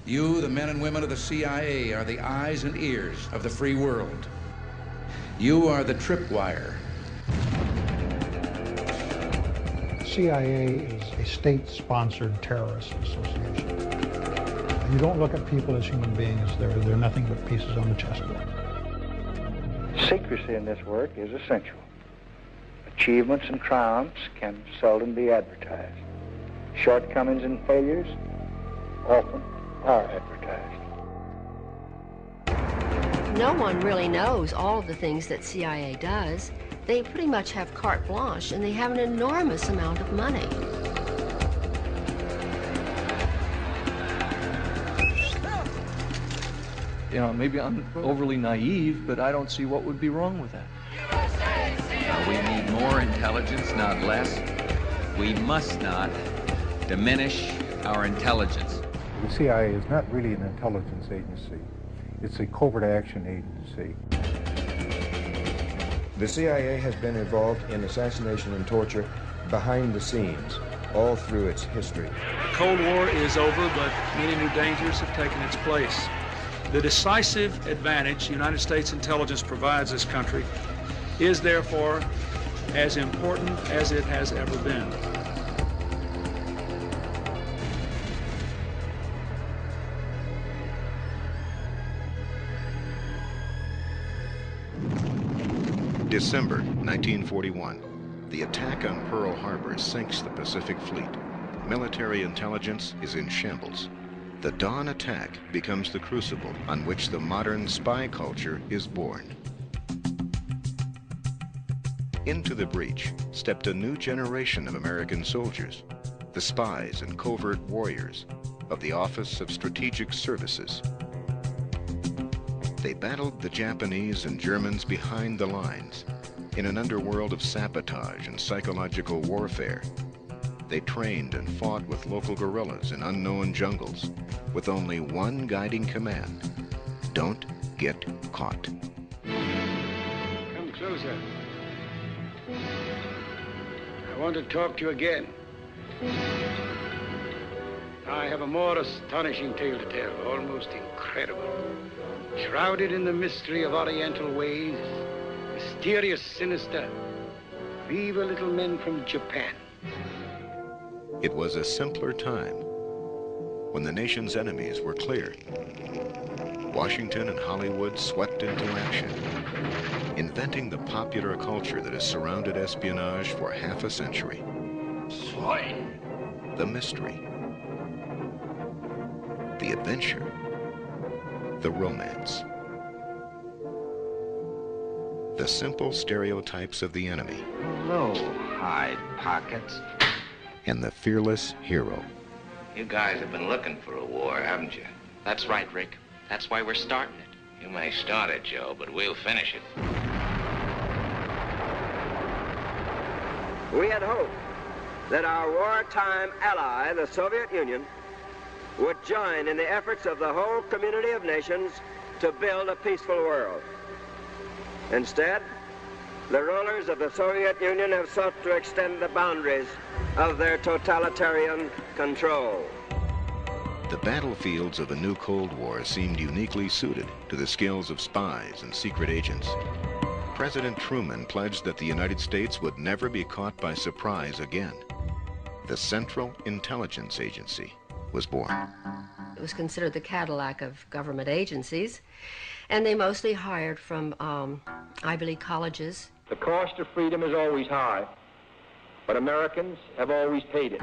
You, the men and women of the CIA, are the eyes and ears of the free world. You are the tripwire. The CIA is a state-sponsored terrorist association. You don't look at people as human beings. They're nothing but pieces on the chessboard. Secrecy in this work is essential. Achievements and triumphs can seldom be advertised. Shortcomings and failures often are advertised. No one really knows all of the things that CIA does. They pretty much have carte blanche, and they have an enormous amount of money. You know, maybe I'm overly naive, but I don't see what would be wrong with that. We need more intelligence, not less. We must not diminish our intelligence. The CIA is not really an intelligence agency. It's a covert action agency. The CIA has been involved in assassination and torture behind the scenes all through its history. The Cold War is over, but many new dangers have taken its place. The decisive advantage United States intelligence provides this country is therefore as important as it has ever been. December 1941. The attack on Pearl Harbor sinks the Pacific Fleet. Military intelligence is in shambles. The dawn attack becomes the crucible on which the modern spy culture is born. Into the breach stepped a new generation of American soldiers, the spies and covert warriors of the Office of Strategic Services. They battled the Japanese and Germans behind the lines in an underworld of sabotage and psychological warfare. They trained and fought with local guerrillas in unknown jungles with only one guiding command: don't get caught. Come closer. I want to talk to you again. I have a more astonishing tale to tell, almost incredible. Shrouded in the mystery of Oriental ways, mysterious, sinister, weaver little men from Japan. It was a simpler time when the nation's enemies were clear. Washington and Hollywood swept into action, inventing the popular culture that has surrounded espionage for half a century. Swine. The mystery, the adventure, the romance. The simple stereotypes of the enemy. Hello, hide pockets. And the fearless hero. You guys have been looking for a war, haven't you? That's right, Rick. That's why we're starting it. You may start it, Joe, but we'll finish it. We had hoped that our wartime ally, the Soviet Union, would join in the efforts of the whole community of nations to build a peaceful world. Instead, the rulers of the Soviet Union have sought to extend the boundaries of their totalitarian control. The battlefields of the new Cold War seemed uniquely suited to the skills of spies and secret agents. President Truman pledged that the United States would never be caught by surprise again. The Central Intelligence Agency was born. It was considered the Cadillac of government agencies, and they mostly hired from Ivy League colleges. The cost of freedom is always high, but Americans have always paid it.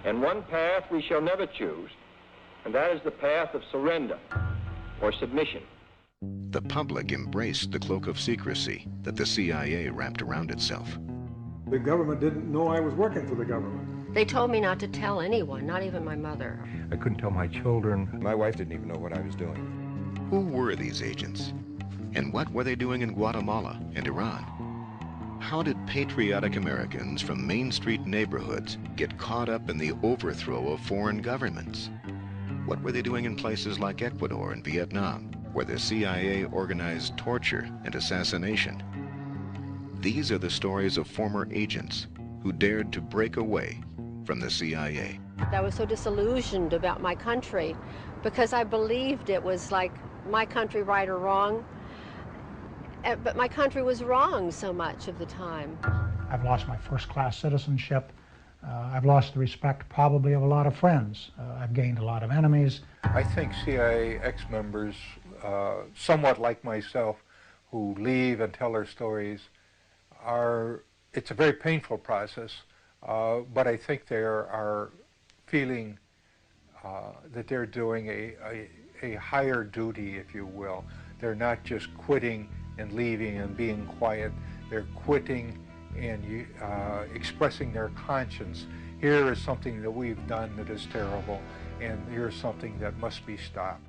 And one path we shall never choose, and that is the path of surrender or submission. The public embraced the cloak of secrecy that the CIA wrapped around itself. The government didn't know I was working for the government. They told me not to tell anyone, not even my mother. I couldn't tell my children. My wife didn't even know what I was doing. Who were these agents? And what were they doing in Guatemala and Iran? How did patriotic Americans from Main Street neighborhoods get caught up in the overthrow of foreign governments? What were they doing in places like Ecuador and Vietnam, where the CIA organized torture and assassination? These are the stories of former agents who dared to break away from the CIA. I was so disillusioned about my country because I believed it was like my country right or wrong, but my country was wrong so much of the time. I've lost my first-class citizenship. I've lost the respect probably of a lot of friends. I've gained a lot of enemies. I think CIA ex-members, somewhat like myself, who leave and tell their stories, it's a very painful process, but I think they are feeling that they're doing a higher duty, if you will. They're not just quitting and leaving and being quiet. They're quitting and expressing their conscience. Here is something that we've done that is terrible, and here's something that must be stopped.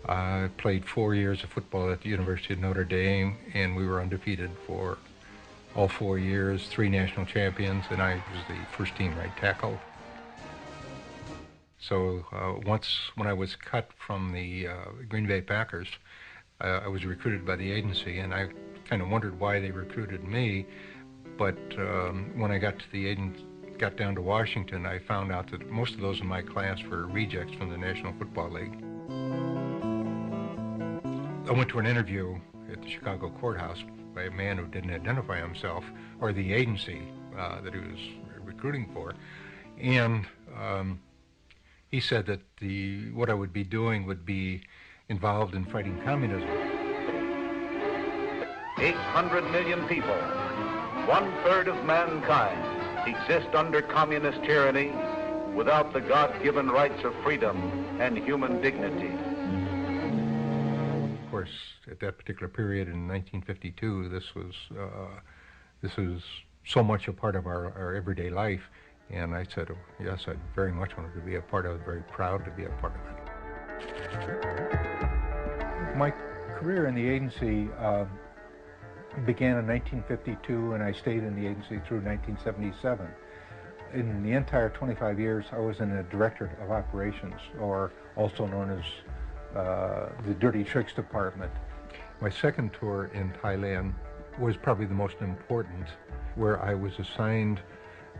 I played 4 years of football at the University of Notre Dame, and we were undefeated for all 4 years, 3 national champions, and I was the first team right tackle. So once when I was cut from the Green Bay Packers, I was recruited by the agency, and I kind of wondered why they recruited me, but when I got down to Washington, I found out that most of those in my class were rejects from the National Football League. I went to an interview at the Chicago courthouse by a man who didn't identify himself or the agency that he was recruiting for, and he said that what I would be doing would be involved in fighting communism. 800 million people, 1/3 of mankind, exist under communist tyranny without the God-given rights of freedom and human dignity. Of course, at that particular period in 1952, this was so much a part of our everyday life, and I said, oh, yes, I very much wanted to be a part of it, very proud to be a part of it. My career in the agency began in 1952, and I stayed in the agency through 1977. In the entire 25 years, I was in the Directorate of Operations, or also known as the Dirty Tricks Department. My second tour in Thailand was probably the most important, where I was assigned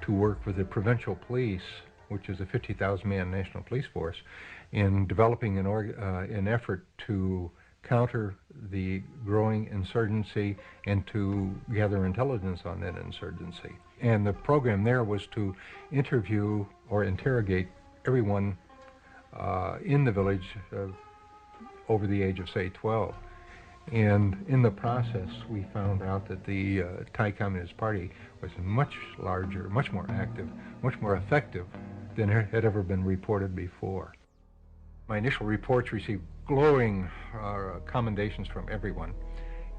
to work with the provincial police, which is a 50,000-man national police force, in developing an effort to counter the growing insurgency and to gather intelligence on that insurgency. And the program there was to interview or interrogate everyone in the village over the age of, say, 12. And in the process, we found out that the Thai Communist Party was much larger, much more active, much more effective than had ever been reported before. My initial reports received glowing commendations from everyone.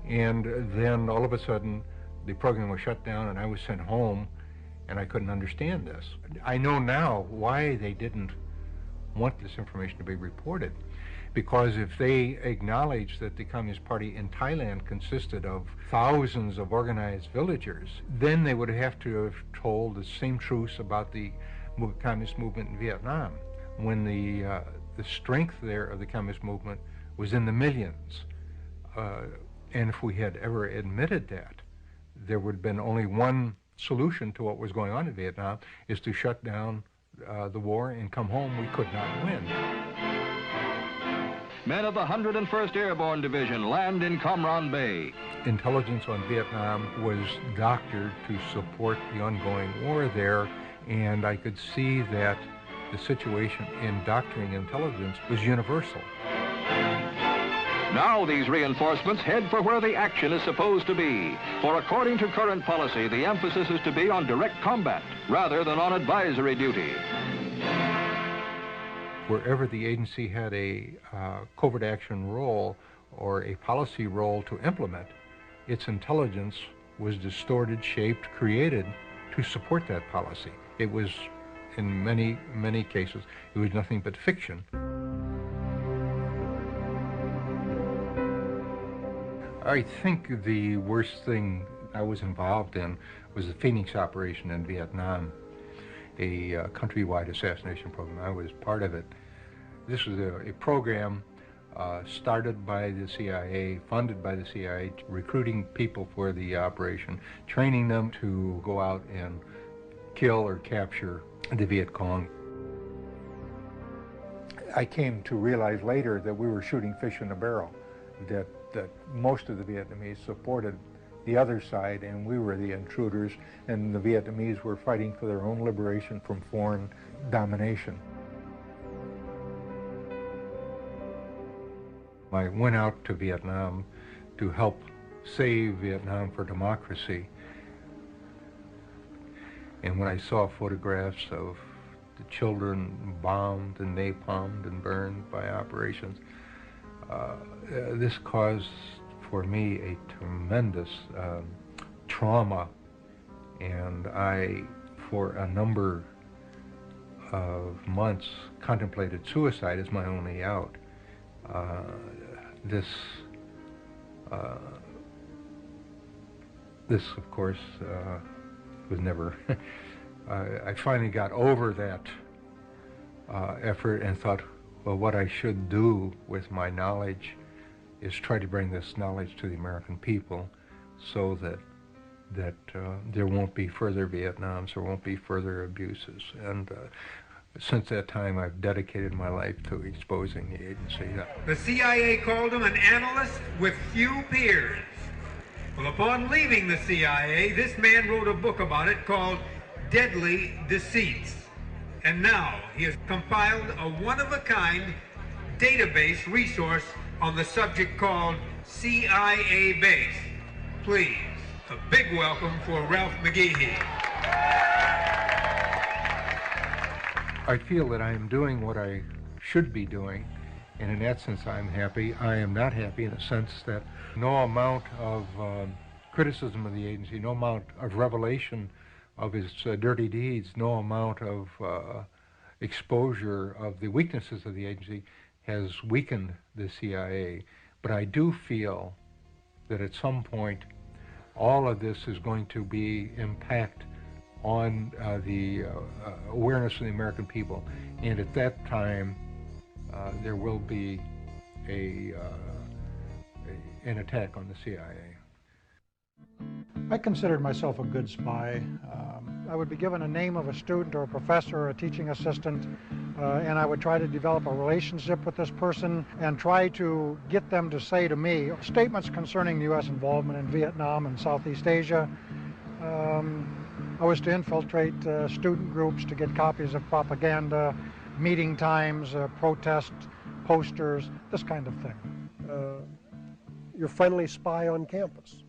And then all of a sudden, the program was shut down and I was sent home, and I couldn't understand this. I know now why they didn't want this information to be reported. Because if they acknowledged that the Communist Party in Thailand consisted of thousands of organized villagers, then they would have to have told the same truths about the communist movement in Vietnam, when the strength there of the communist movement was in the millions. And if we had ever admitted that, there would have been only one solution to what was going on in Vietnam, is to shut down the war and come home. We could not win. Men of the 101st Airborne Division land in Cam Ranh Bay. Intelligence on Vietnam was doctored to support the ongoing war there, and I could see that the situation in doctoring intelligence was universal. Now these reinforcements head for where the action is supposed to be. For according to current policy, the emphasis is to be on direct combat rather than on advisory duty. Wherever the agency had a covert action role or a policy role to implement, its intelligence was distorted, shaped, created to support that policy. It was, in many, many cases, it was nothing but fiction. I think the worst thing I was involved in was the Phoenix operation in Vietnam, a countrywide assassination program. I was part of it. This was a program started by the CIA, funded by the CIA, recruiting people for the operation, training them to go out and kill or capture the Viet Cong. I came to realize later that we were shooting fish in a barrel, that most of the Vietnamese supported the other side and we were the intruders, and the Vietnamese were fighting for their own liberation from foreign domination. I went out to Vietnam to help save Vietnam for democracy. And when I saw photographs of the children bombed and napalmed and burned by operations, this caused for me a tremendous trauma. And I, for a number of months, contemplated suicide as my only out. This, of course, was never. I finally got over that effort and thought, well, what I should do with my knowledge is try to bring this knowledge to the American people, so that there won't be further Vietnams, there won't be further abuses. And since that time, I've dedicated my life to exposing the agency. The CIA called him an analyst with few peers. Well, upon leaving the CIA, this man wrote a book about it called Deadly Deceits. And now he has compiled a one-of-a-kind database resource on the subject called CIA Base. Please, a big welcome for Ralph McGehee. I feel that I am doing what I should be doing, and in that sense I'm happy. I am not happy in the sense that no amount of criticism of the agency, no amount of revelation of his dirty deeds, no amount of exposure of the weaknesses of the agency has weakened the CIA. But I do feel that at some point all of this is going to be impact on the awareness of the American people, and at that time there will be an attack on the CIA. I considered myself a good spy. I would be given a name of a student or a professor or a teaching assistant, and I would try to develop a relationship with this person and try to get them to say to me statements concerning the U.S. involvement in Vietnam and Southeast Asia. I was to infiltrate student groups to get copies of propaganda, meeting times, protest posters, this kind of thing. Your friendly spy on campus.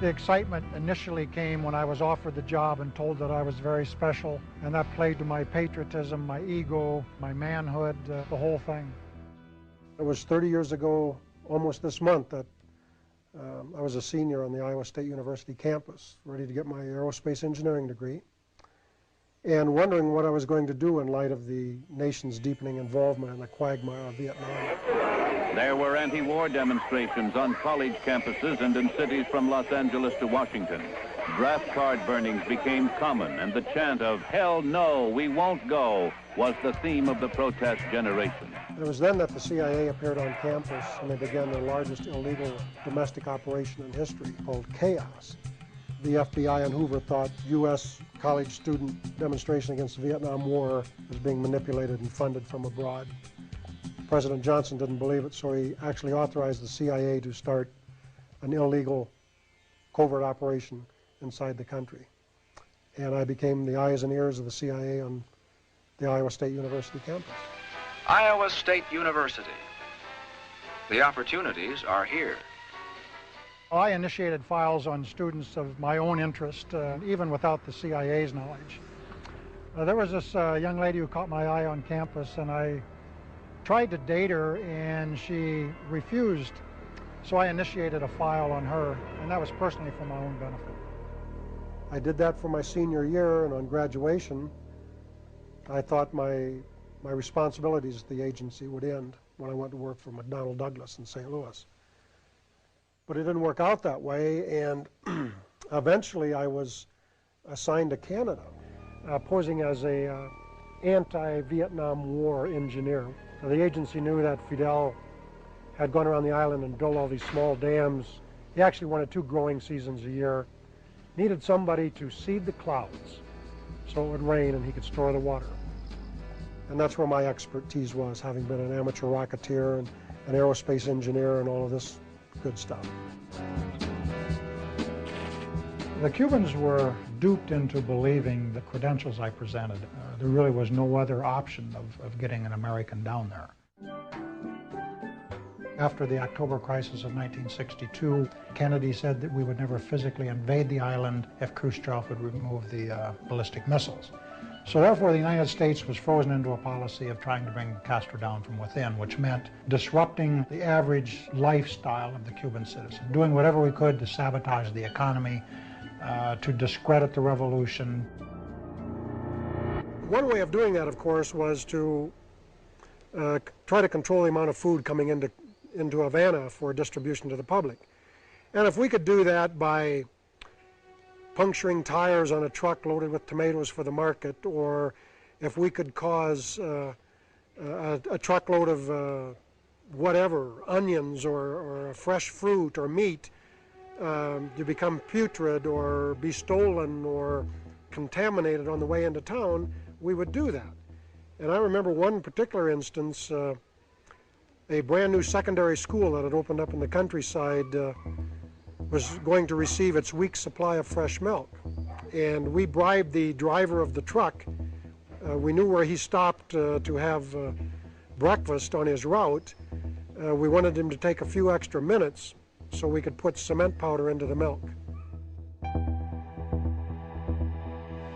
The excitement initially came when I was offered the job and told that I was very special, and that played to my patriotism, my ego, my manhood, the whole thing. It was 30 years ago, almost this month, that I was a senior on the Iowa State University campus, ready to get my aerospace engineering degree, and wondering what I was going to do in light of the nation's deepening involvement in the quagmire of Vietnam. There were anti-war demonstrations on college campuses and in cities from Los Angeles to Washington. Draft card burnings became common, and the chant of "Hell no, we won't go" was the theme of the protest generation. It was then that the CIA appeared on campus, and they began their largest illegal domestic operation in history, called Chaos. The FBI and Hoover thought U.S. college student demonstration against the Vietnam War was being manipulated and funded from abroad. President Johnson didn't believe it, so he actually authorized the CIA to start an illegal covert operation inside the country. And I became the eyes and ears of the CIA on the Iowa State University campus. Iowa State University. The opportunities are here. I initiated files on students of my own interest, even without the CIA's knowledge. There was this young lady who caught my eye on campus, and I tried to date her, and she refused. So I initiated a file on her, and that was personally for my own benefit. I did that for my senior year, and on graduation, I thought my responsibilities at the agency would end when I went to work for McDonnell Douglas in St. Louis. But it didn't work out that way, and eventually I was assigned to Canada, posing as a anti-Vietnam War engineer. So the agency knew that Fidel had gone around the island and built all these small dams. He actually wanted 2 growing seasons a year. Needed somebody to seed the clouds so it would rain and he could store the water. And that's where my expertise was, having been an amateur rocketeer and an aerospace engineer and all of this good stuff. The Cubans were duped into believing the credentials I presented. There really was no other option of getting an American down there. After the October crisis of 1962, Kennedy said that we would never physically invade the island if Khrushchev would remove the ballistic missiles. So therefore, the United States was frozen into a policy of trying to bring Castro down from within, which meant disrupting the average lifestyle of the Cuban citizen, doing whatever we could to sabotage the economy, to discredit the revolution. One way of doing that, of course, was to try to control the amount of food coming into Havana for distribution to the public. And if we could do that by puncturing tires on a truck loaded with tomatoes for the market, or if we could cause a truckload of whatever, onions or fresh fruit or meat to become putrid or be stolen or contaminated on the way into town, we would do that. And I remember one particular instance, a brand new secondary school that had opened up in the countryside was going to receive its week's supply of fresh milk. And we bribed the driver of the truck. We knew where he stopped to have breakfast on his route. We wanted him to take a few extra minutes so we could put cement powder into the milk.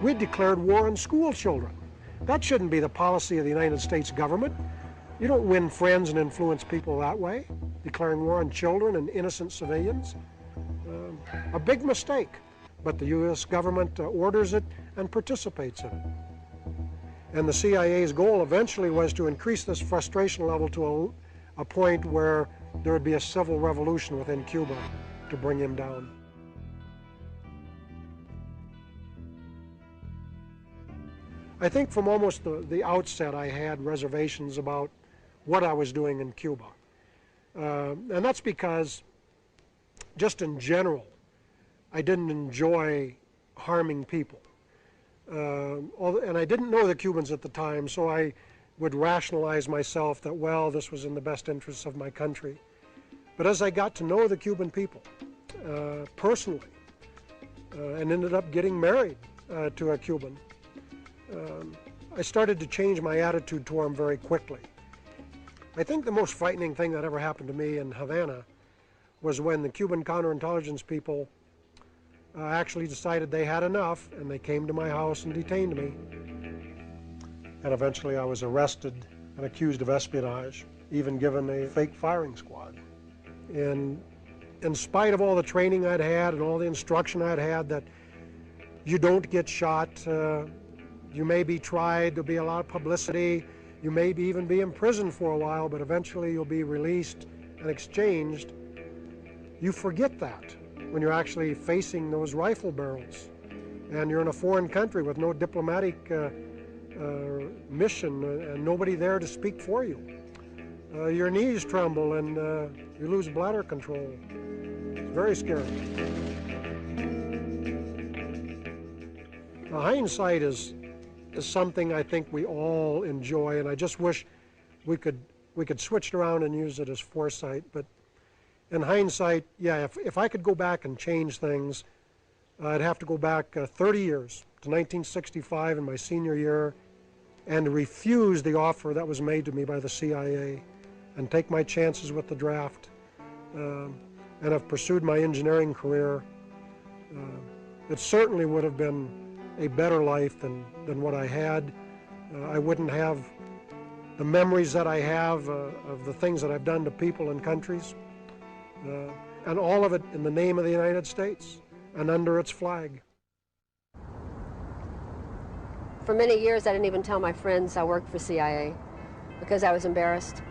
We declared war on school children. That shouldn't be the policy of the United States government. You don't win friends and influence people that way, declaring war on children and innocent civilians. A big mistake, but the U.S. government orders it and participates in it. And the CIA's goal eventually was to increase this frustration level to a point where there would be a civil revolution within Cuba to bring him down. I think from almost the outset I had reservations about what I was doing in Cuba. And that's because, just in general, I didn't enjoy harming people. And I didn't know the Cubans at the time, so I would rationalize myself that, well, this was in the best interests of my country. But as I got to know the Cuban people personally, and ended up getting married to a Cuban, I started to change my attitude toward them very quickly. I think the most frightening thing that ever happened to me in Havana was when the Cuban counterintelligence people actually decided they had enough, and they came to my house and detained me. And eventually I was arrested and accused of espionage, even given a fake firing squad. And in spite of all the training I'd had and all the instruction I'd had that you don't get shot, you may be tried, there'll be a lot of publicity, you may even be imprisoned for a while, but eventually you'll be released and exchanged. You forget that when you're actually facing those rifle barrels and you're in a foreign country with no diplomatic mission and nobody there to speak for you. Your knees tremble and you lose bladder control. It's very scary. Now, hindsight is something I think we all enjoy, and I just wish we could switch it around and use it as foresight. But in hindsight, yeah, if I could go back and change things, I'd have to go back 30 years to 1965 in my senior year and refuse the offer that was made to me by the CIA and take my chances with the draft and have pursued my engineering career. It certainly would have been a better life than what I had. I wouldn't have the memories that I have of the things that I've done to people and countries, and all of it in the name of the United States and under its flag. For many years, I didn't even tell my friends I worked for CIA because I was embarrassed.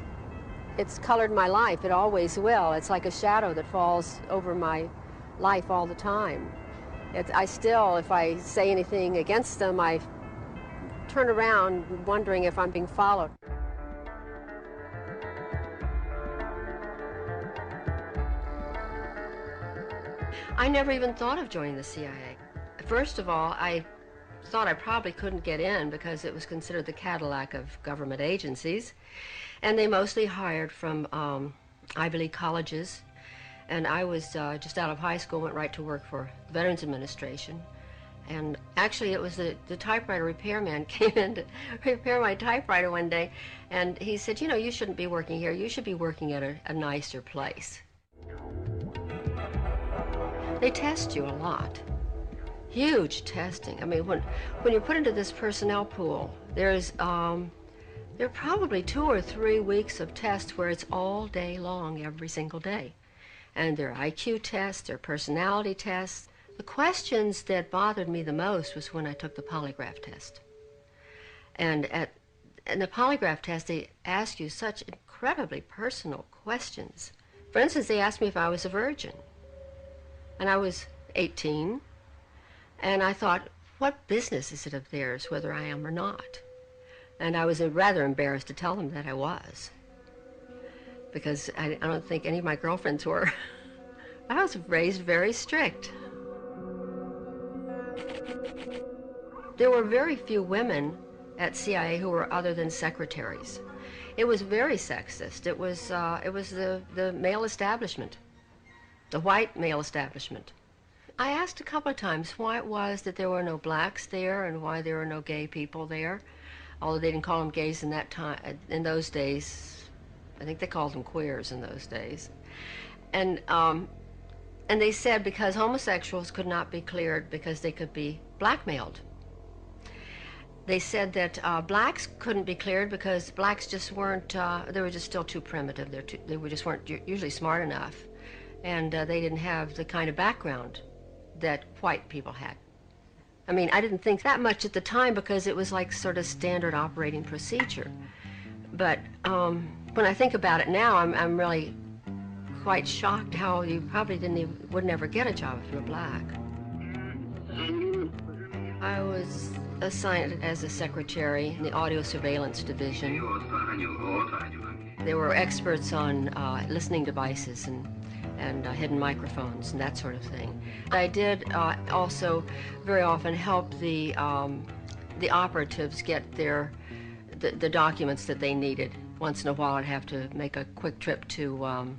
It's colored my life. It always will. It's like a shadow that falls over my life all the time. I still, if I say anything against them, I turn around wondering if I'm being followed. I never even thought of joining the CIA. First of all, I thought I probably couldn't get in because it was considered the Cadillac of government agencies, and they mostly hired from Ivy League colleges, and I was just out of high school, went right to work for the Veterans Administration. And actually it was the typewriter repairman came in to repair my typewriter one day, and he said, you know, you shouldn't be working here, you should be working at a nicer place. They test you a lot. Huge testing. I mean, when you're put into this personnel pool, there are probably 2 or 3 weeks of tests where it's all day long, every single day. And there are IQ tests, there are personality tests. The questions that bothered me the most was when I took the polygraph test. And in the polygraph test, they ask you such incredibly personal questions. For instance, they asked me if I was a virgin. And I was 18. And I thought, what business is it of theirs whether I am or not? And I was rather embarrassed to tell them that I was, because I don't think any of my girlfriends were. I was raised very strict. There were very few women at CIA who were other than secretaries. It was very sexist. It was the male establishment, the white male establishment. I asked a couple of times why it was that there were no blacks there and why there were no gay people there, although they didn't call them gays in that time. In those days, I think they called them queers in those days. And they said because homosexuals could not be cleared because they could be blackmailed. They said that blacks couldn't be cleared because blacks just weren't, they were just still too primitive. They just weren't usually smart enough. And they didn't have the kind of background that white people had. I mean, I didn't think that much at the time because it was like sort of standard operating procedure. But when I think about it now, I'm really quite shocked how you probably would never get a job if you were black. I was assigned as a secretary in the audio surveillance division. They were experts on listening devices and hidden microphones and that sort of thing. I did also very often help the operatives get the documents that they needed. Once in a while I'd have to make a quick trip to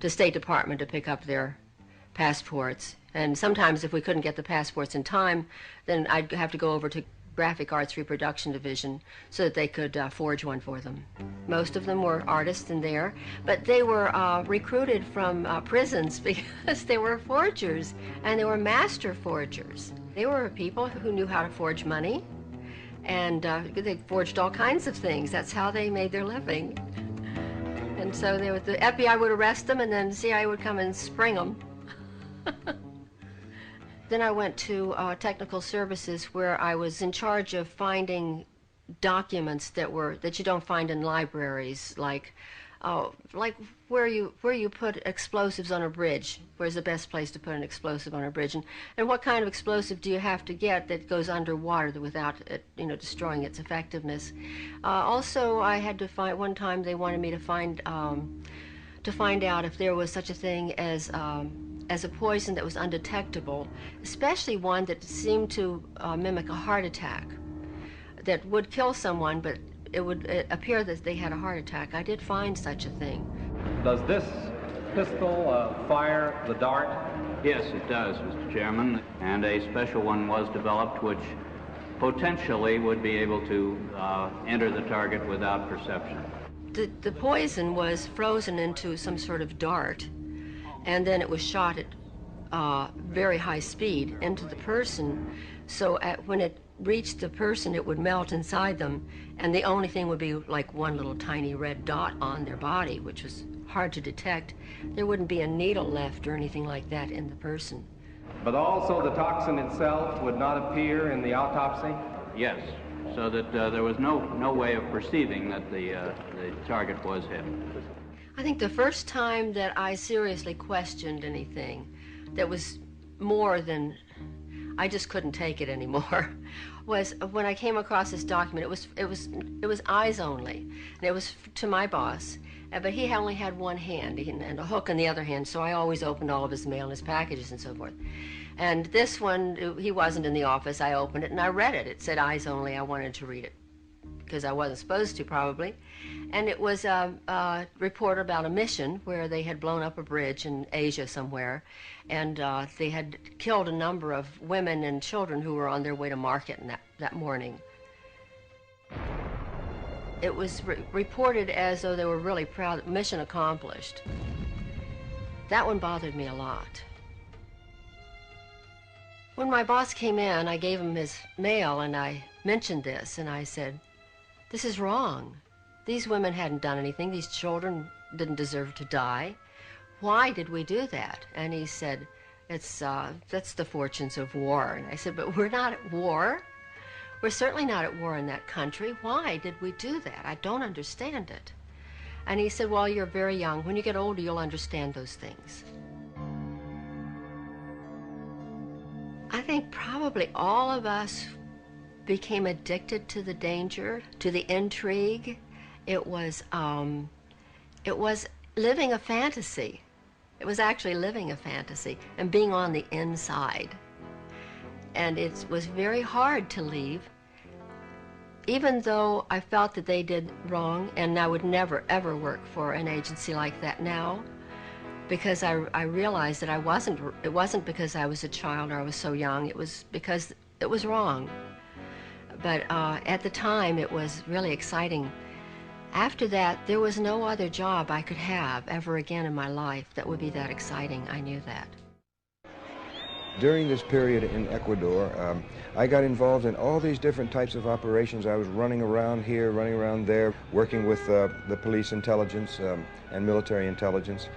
State Department to pick up their passports. And sometimes if we couldn't get the passports in time, then I'd have to go over to Graphic Arts Reproduction Division so that they could forge one for them. Most of them were artists in there, but they were recruited from prisons because they were forgers, and they were master forgers. They were people who knew how to forge money, and they forged all kinds of things. That's how they made their living. And so the FBI would arrest them, and then the CIA would come and spring them. Then I went to technical services, where I was in charge of finding documents that you don't find in libraries, like where you put explosives on a bridge. Where's the best place to put an explosive on a bridge, and what kind of explosive do you have to get that goes underwater without it, destroying its effectiveness. Also, I had to find, one time they wanted me to find out if there was such a thing as a poison that was undetectable, especially one that seemed to mimic a heart attack, that would kill someone, but it would appear that they had a heart attack. I did find such a thing. Does this pistol fire the dart? Yes, it does, Mr. Chairman, and a special one was developed which potentially would be able to enter the target without perception. The poison was frozen into some sort of dart, and then it was shot at very high speed into the person, so when it reached the person, it would melt inside them, and the only thing would be like one little tiny red dot on their body, which was hard to detect. There wouldn't be a needle left or anything like that in the person. But also the toxin itself would not appear in the autopsy? Yes, so that there was no way of perceiving that the target was hit. I think the first time that I seriously questioned anything that was more than, I just couldn't take it anymore, was when I came across this document. It was eyes only, and it was to my boss. But he only had one hand and a hook in the other hand, so I always opened all of his mail and his packages and so forth. And this one, he wasn't in the office. I opened it and I read it. It said eyes only. I wanted to read it because I wasn't supposed to, probably. And it was a report about a mission where they had blown up a bridge in Asia somewhere, and they had killed a number of women and children who were on their way to market that morning. It was reported as though they were really proud, mission accomplished. That one bothered me a lot. When my boss came in, I gave him his mail and I mentioned this, and I said, "This is wrong. These women hadn't done anything. These children didn't deserve to die. Why did we do that?" And he said, that's the fortunes of war. And I said, "But we're not at war. We're certainly not at war in that country. Why did we do that? I don't understand it." And he said, "Well, you're very young. When you get older, you'll understand those things." I think probably all of us became addicted to the danger, to the intrigue. It was living a fantasy. It was actually living a fantasy and being on the inside. And it was very hard to leave, even though I felt that they did wrong, and I would never, ever work for an agency like that now, because I realized that it wasn't because I was a child or I was so young. It was because it was wrong. But at the time, it was really exciting. After that, there was no other job I could have ever again in my life that would be that exciting. I knew that. During this period in Ecuador, I got involved in all these different types of operations. I was running around here, running around there, working with the police intelligence and military intelligence,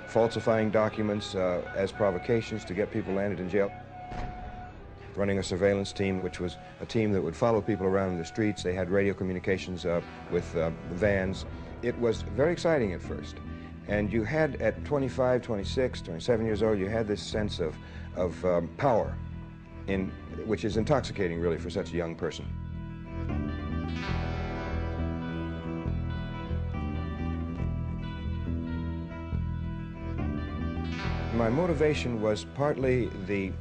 falsifying documents as provocations to get people landed in jail. Running a surveillance team, which was a team that would follow people around in the streets. They had radio communications with vans. It was very exciting at first. And you had, at 25, 26, 27 years old, you had this sense of power, which is intoxicating, really, for such a young person. My motivation was partly the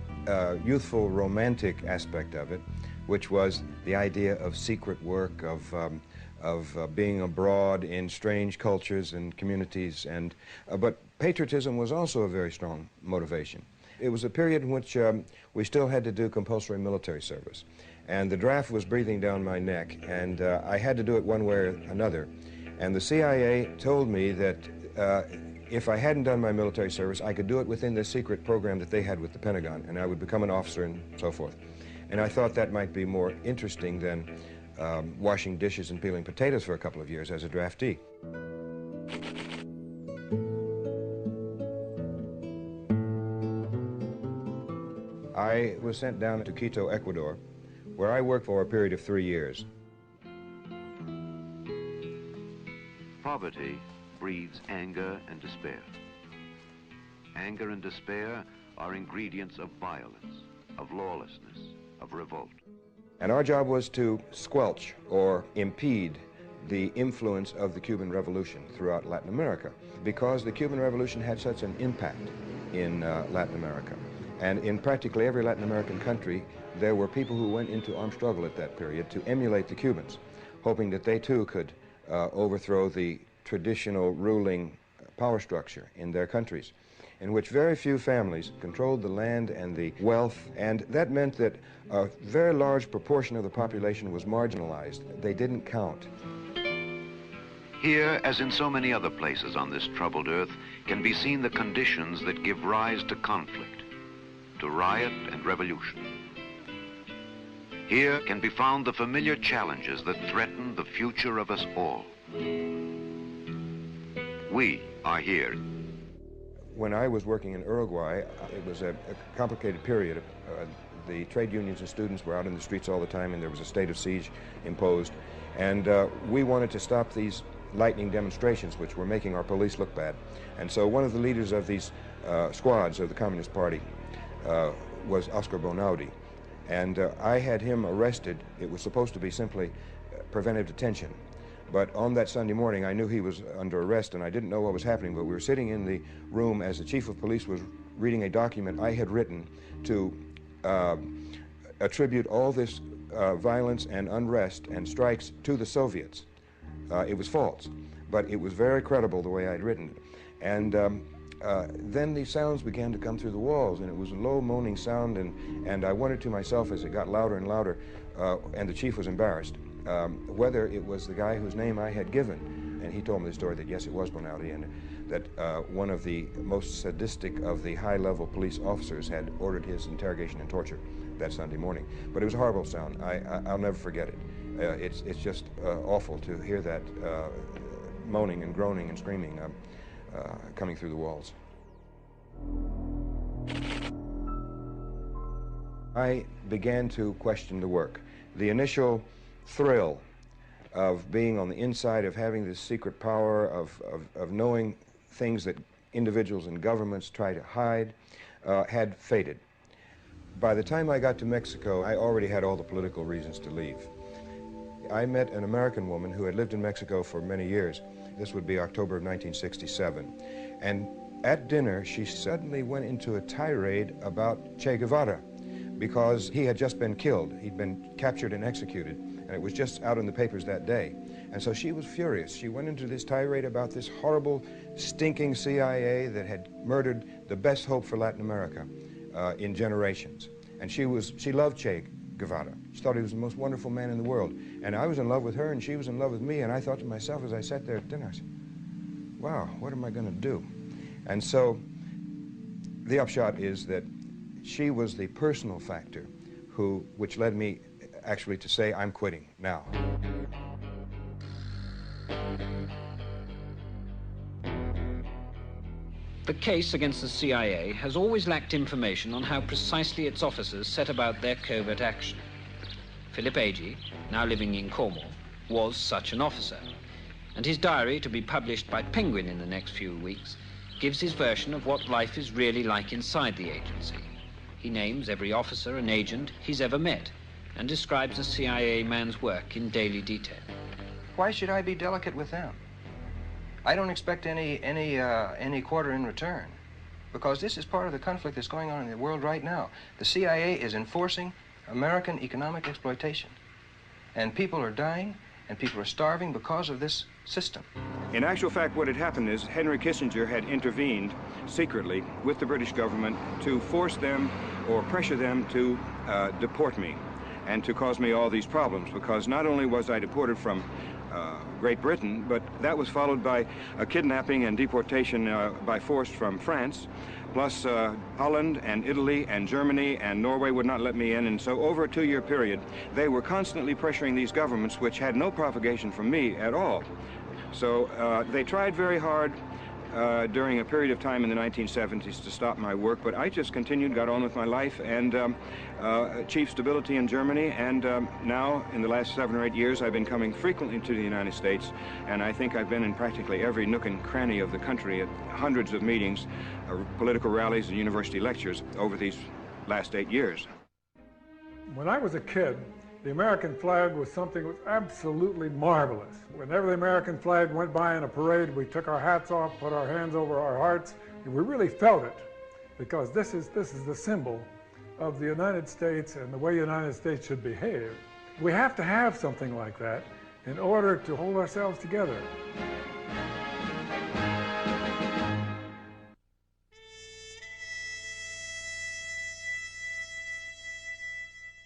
youthful romantic aspect of it, which was the idea of secret work, of being abroad in strange cultures and communities, but patriotism was also a very strong motivation. It was a period in which we still had to do compulsory military service, and the draft was breathing down my neck, and I had to do it one way or another. And the CIA told me that if I hadn't done my military service, I could do it within this secret program that they had with the Pentagon, and I would become an officer and so forth. And I thought that might be more interesting than washing dishes and peeling potatoes for a couple of years as a draftee. I was sent down to Quito, Ecuador, where I worked for a period of 3 years. Poverty breeds anger and despair. Anger and despair are ingredients of violence, of lawlessness, of revolt. And our job was to squelch or impede the influence of the Cuban Revolution throughout Latin America, because the Cuban Revolution had such an impact in Latin America. And in practically every Latin American country, there were people who went into armed struggle at that period to emulate the Cubans, hoping that they too could overthrow the traditional ruling power structure in their countries, in which very few families controlled the land and the wealth, and that meant that a very large proportion of the population was marginalized. They didn't count. Here, as in so many other places on this troubled earth, can be seen the conditions that give rise to conflict, to riot and revolution. Here can be found the familiar challenges that threaten the future of us all. We are here. When I was working in Uruguay, it was a complicated period. The trade unions and students were out in the streets all the time, and there was a state of siege imposed. And we wanted to stop these lightning demonstrations, which were making our police look bad. And so one of the leaders of these squads of the Communist Party was Oscar Bonaudi. And I had him arrested. It was supposed to be simply preventive detention. But on that Sunday morning, I knew he was under arrest, and I didn't know what was happening, but we were sitting in the room as the chief of police was reading a document I had written to attribute all this violence and unrest and strikes to the Soviets. It was false, but it was very credible the way I'd written it. And then these sounds began to come through the walls, and it was a low moaning sound, and I wondered to myself as it got louder and louder, and the chief was embarrassed, whether it was the guy whose name I had given. And he told me the story that yes, it was Bonaldi, and that one of the most sadistic of the high-level police officers had ordered his interrogation and torture that Sunday morning. But it was a horrible sound. I'll never forget it. It's just awful to hear that moaning and groaning and screaming coming through the walls. I began to question the work. The initial thrill of being on the inside, of having this secret power, of knowing things that individuals and governments try to hide, had faded. By the time I got to Mexico, I already had all the political reasons to leave. I met an American woman who had lived in Mexico for many years. This would be October of 1967. And at dinner, she suddenly went into a tirade about Che Guevara because he had just been killed. He'd been captured and executed, and it was just out in the papers that day. And so she was furious. She went into this tirade about this horrible, stinking CIA that had murdered the best hope for Latin America in generations. And she loved Che Guevara. She thought he was the most wonderful man in the world. And I was in love with her, and she was in love with me, and I thought to myself as I sat there at dinner, I said, wow, what am I going to do? And so the upshot is that she was the personal factor which led me actually to say, I'm quitting now. The case against the CIA has always lacked information on how precisely its officers set about their covert action. Philip Agee, now living in Cornwall, was such an officer, and his diary, to be published by Penguin in the next few weeks, gives his version of what life is really like inside the agency. He names every officer and agent he's ever met and describes a CIA man's work in daily detail. Why should I be delicate with them? I don't expect any quarter in return, because this is part of the conflict that's going on in the world right now. The CIA is enforcing American economic exploitation, and people are dying and people are starving because of this system. In actual fact, what had happened is Henry Kissinger had intervened secretly with the British government to force them or pressure them to deport me and to cause me all these problems, because not only was I deported from Great Britain, but that was followed by a kidnapping and deportation by force from France, plus Holland and Italy and Germany and Norway would not let me in. And so over a 2-year period, they were constantly pressuring these governments, which had no provocation from me at all. So they tried very hard during a period of time in the 1970s to stop my work, but I just continued, got on with my life, and achieved stability in Germany, and now, in the last 7 or 8 years, I've been coming frequently to the United States, and I think I've been in practically every nook and cranny of the country at hundreds of meetings, political rallies, and university lectures over these last 8 years. When I was a kid, the American flag was something that was absolutely marvelous. Whenever the American flag went by in a parade, we took our hats off, put our hands over our hearts, and we really felt it, because this is the symbol of the United States and the way the United States should behave. We have to have something like that in order to hold ourselves together.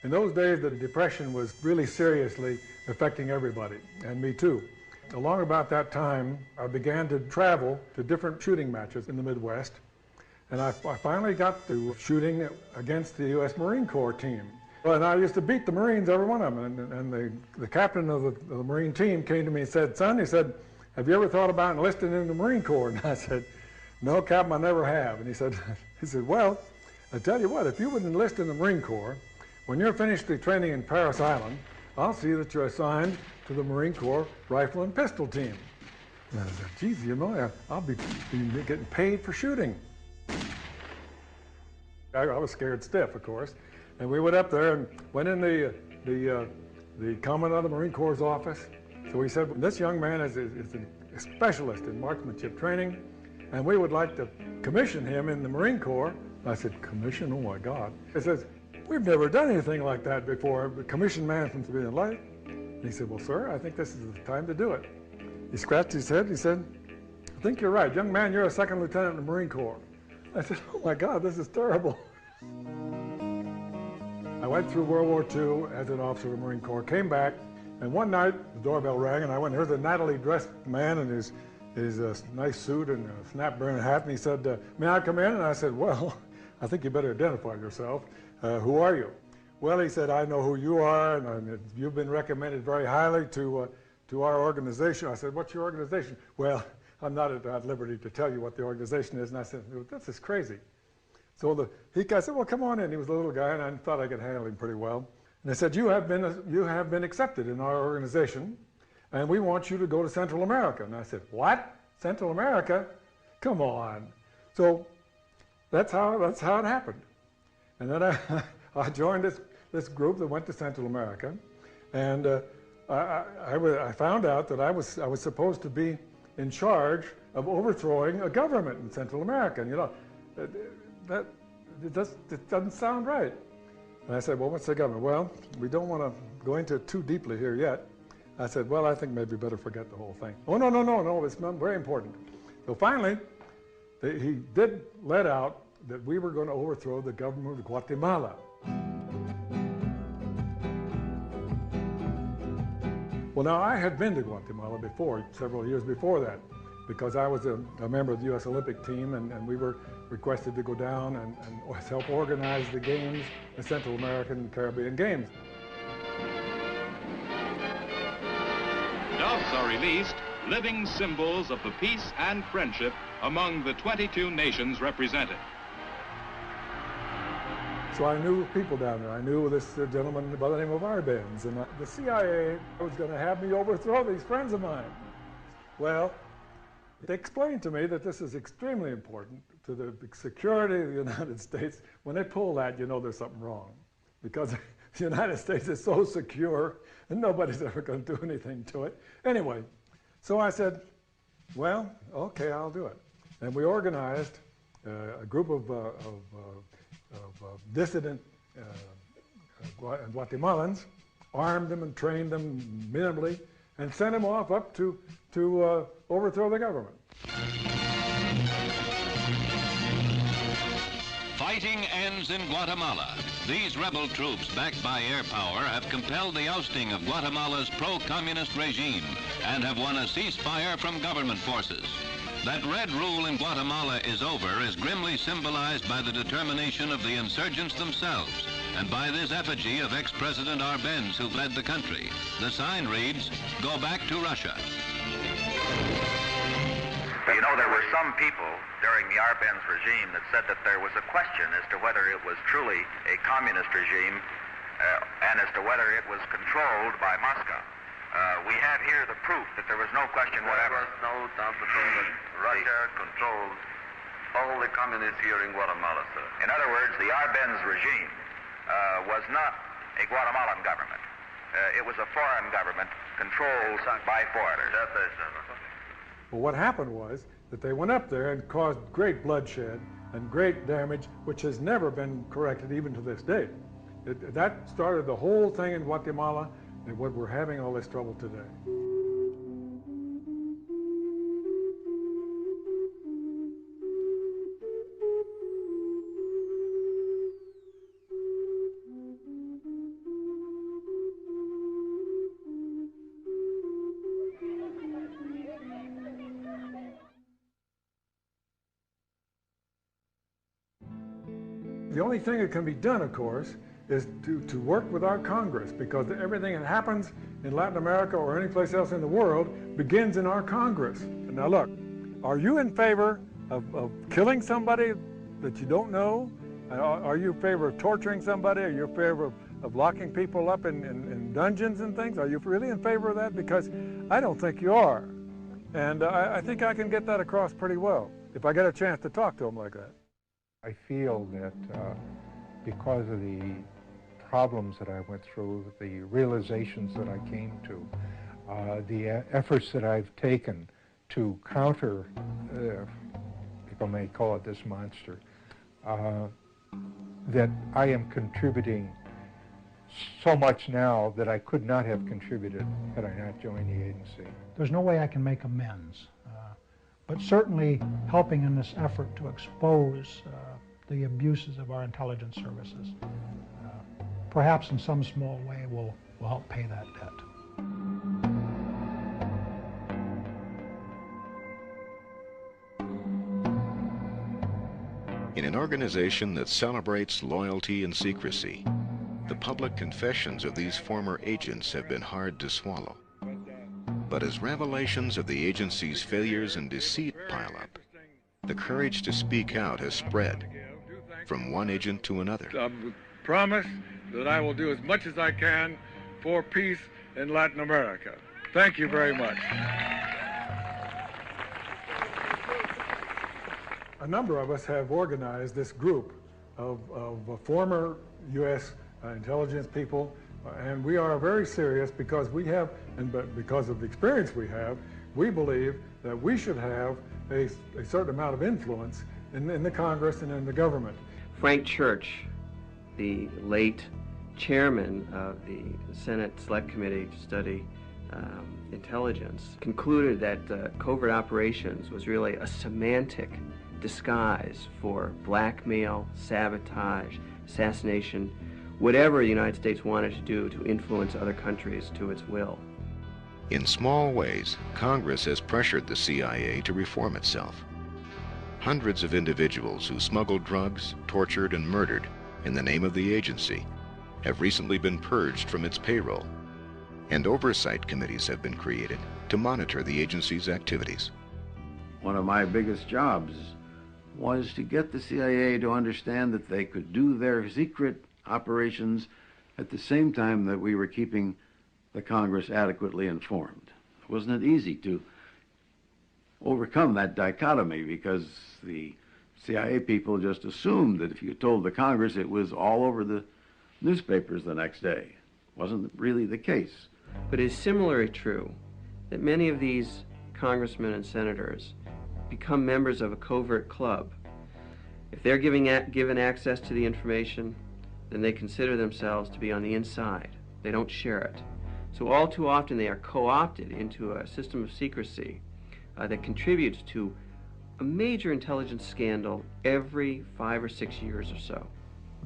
In those days, the Depression was really seriously affecting everybody, and me too. Along about that time, I began to travel to different shooting matches in the Midwest, and I finally got to shooting against the U.S. Marine Corps team. And I used to beat the Marines, every one of them, and the captain of the Marine team came to me and said, son, he said, have you ever thought about enlisting in the Marine Corps? And I said, no, Captain, I never have. And he said, well, I tell you what, if you would enlist in the Marine Corps, when you're finished the training in Parris Island, I'll see that you're assigned to the Marine Corps rifle and pistol team. And I said, geez, you know, I'll be getting paid for shooting. I was scared stiff, of course, And we went up there and went in the Commandant of the Marine Corps' office. So we said, this young man is a specialist in marksmanship training, and we would like to commission him in the Marine Corps. I said, commission? Oh my God. He says, we've never done anything like that before, commission man from civilian life. And he said, well, sir, I think this is the time to do it. He scratched his head. He said, I think you're right. Young man, you're a second lieutenant in the Marine Corps. I said, oh my God, this is terrible. I went through World War II as an officer of the Marine Corps, came back, and one night the doorbell rang, and I went, here's a nattily dressed man in his nice suit and a snap-brim hat, and he said, may I come in? And I said, well, I think you better identify yourself. Who are you? Well, he said, I know who you are, and you've been recommended very highly to our organization. I said, what's your organization? Well, I'm not at liberty to tell you what the organization is. And I said, this is crazy. So I said, well, come on in. He was a little guy, and I thought I could handle him pretty well. And they said, you have been accepted in our organization, and we want you to go to Central America. And I said, what? Central America? Come on. So that's how it happened. And then I joined this group that went to Central America, and I found out that I was supposed to be in charge of overthrowing a government in Central America. And you know, it doesn't sound right. And I said, well, what's the government? Well, we don't want to go into it too deeply here yet. I said, well, I think maybe we better forget the whole thing. Oh, no, it's not very important. So finally, he did let out that we were going to overthrow the government of Guatemala. Well, now, I had been to Guatemala before, several years before that, because I was a member of the U.S. Olympic team, and we were requested to go down and help organize the games, the Central American and Caribbean Games. Doves are released, living symbols of the peace and friendship among the 22 nations represented. So I knew people down there. I knew this gentleman by the name of Arbenz, and the CIA was going to have me overthrow these friends of mine. Well, they explained to me that this is extremely important to the security of the United States. When they pull that, you know there's something wrong, because the United States is so secure and nobody's ever going to do anything to it. Anyway, so I said, well, okay, I'll do it. And we organized a group of dissident Guatemalans, armed them and trained them minimally, and sent them off up to overthrow the government. Fighting ends in Guatemala. These rebel troops, backed by air power, have compelled the ousting of Guatemala's pro-communist regime and have won a ceasefire from government forces. That red rule in Guatemala is over is grimly symbolized by the determination of the insurgents themselves and by this effigy of ex-President Arbenz, who led the country. The sign reads, "Go back to Russia." You know, there were some people during the Arbenz regime that said that there was a question as to whether it was truly a communist regime and as to whether it was controlled by Moscow. We have here the proof that there was no question whatever. There was no doubt at all that Russia controlled all the communists here in Guatemala, sir. In other words, the Arbenz regime was not a Guatemalan government. It was a foreign government controlled by foreigners. Well, what happened was that they went up there and caused great bloodshed and great damage, which has never been corrected even to this day. That started the whole thing in Guatemala, and what we're having all this trouble today. The only thing that can be done, of course, is to work with our Congress, because everything that happens in Latin America or any place else in the world begins in our Congress. Now look, are you in favor of killing somebody that you don't know? Are you in favor of torturing somebody? Are you in favor of locking people up in dungeons and things? Are you really in favor of that? Because I don't think you are. And I think I can get that across pretty well if I get a chance to talk to them like that. I feel that because of the problems that I went through, the realizations that I came to, the efforts that I've taken to counter, people may call it this monster, that I am contributing so much now that I could not have contributed had I not joined the agency. There's no way I can make amends, but certainly helping in this effort to expose the abuses of our intelligence services, perhaps in some small way will help pay that debt. In an organization that celebrates loyalty and secrecy, the public confessions of these former agents have been hard to swallow. But as revelations of the agency's failures and deceit pile up, the courage to speak out has spread from one agent to another. I promise that I will do as much as I can for peace in Latin America. Thank you very much. A number of us have organized this group of former U.S. Intelligence people, and we are very serious because we have, because of the experience we have, we believe that we should have a certain amount of influence in the Congress and in the government. Frank Church, the late chairman of the Senate Select Committee to study intelligence, concluded that covert operations was really a semantic disguise for blackmail, sabotage, assassination, whatever the United States wanted to do to influence other countries to its will. In small ways, Congress has pressured the CIA to reform itself. Hundreds of individuals who smuggled drugs, tortured, and murdered in the name of the agency have recently been purged from its payroll, and oversight committees have been created to monitor the agency's activities. One of my biggest jobs was to get the CIA to understand that they could do their secret operations at the same time that we were keeping the Congress adequately informed. Wasn't it easy to overcome that dichotomy, because the CIA people just assumed that if you told the Congress, it was all over the newspapers the next day. Wasn't really the case. But it is similarly true that many of these congressmen and senators become members of a covert club. If they're given access to the information, then they consider themselves to be on the inside. They don't share it. So all too often they are co-opted into a system of secrecy that contributes to a major intelligence scandal every 5 or 6 years or so.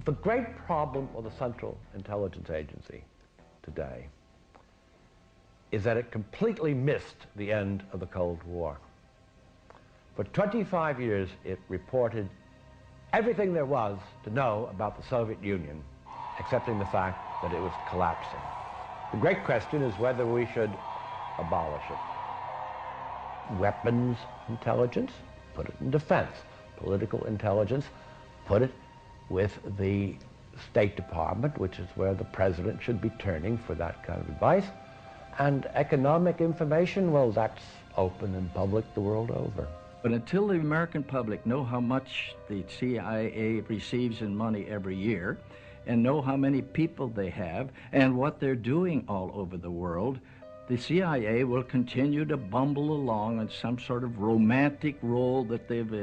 The great problem of the Central Intelligence Agency today is that it completely missed the end of the Cold War. For 25 years, it reported everything there was to know about the Soviet Union, accepting the fact that it was collapsing. The great question is whether we should abolish it. Weapons intelligence, put it in defense. Political intelligence, put it with the State Department, which is where the president should be turning for that kind of advice. And economic information, well, that's open and public the world over. But until the American public know how much the CIA receives in money every year, and know how many people they have, and what they're doing all over the world, the CIA will continue to bumble along in some sort of romantic role that they've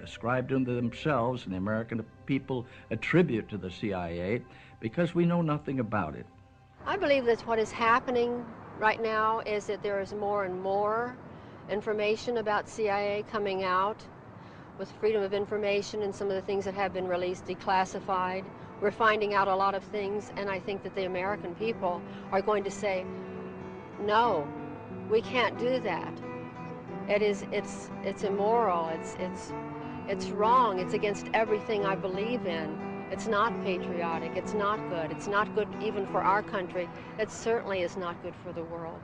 ascribed unto themselves, and the American people attribute to the CIA, because we know nothing about it. I believe that what is happening right now is that there is more and more information about CIA coming out with freedom of information, and some of the things that have been released declassified. We're finding out a lot of things, and I think that the American people are going to say, no, we can't do that. It's immoral, it's wrong, it's against everything I believe in. It's not patriotic, it's not good even for our country. It certainly is not good for the world.